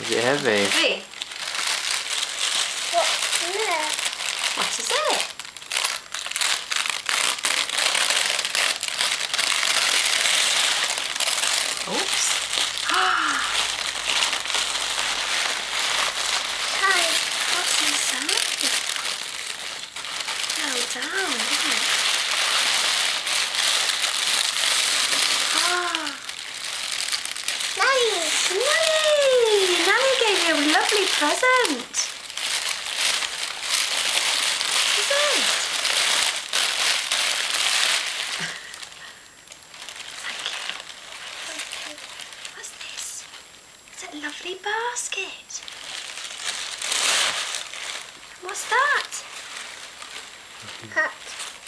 Is it heavy? Heavy. What's in there? What is it? Oops. Hi. What's inside? Well down, isn't it? Ah, Nice. Nanny! Nanny gave you a lovely present. What is it? Thank you. What's this? It's a lovely basket. What's that? Hat.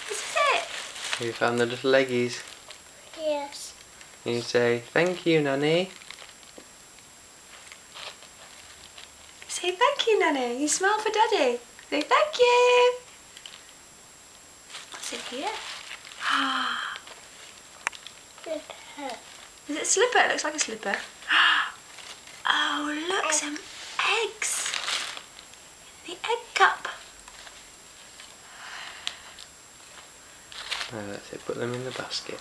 What is it? You found the little leggies. Yes. You say, thank you, Nanny. Say thank you, Nanny. You smile for Daddy. Say thank you. What's in here? Ah, Good hat. is it a slipper? It looks like a slipper. Oh, look, some eggs. The egg cup. Oh, that's it. Put them in the basket.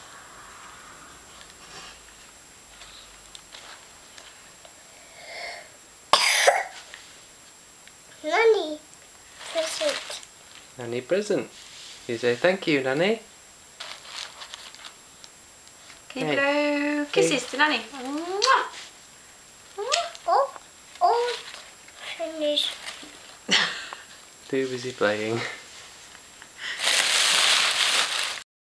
Nanny. Present. Nanny present. You say, thank you, Nanny. Can you Hey. blow kisses to Nanny? Mwah. Oh, finish. Too busy playing.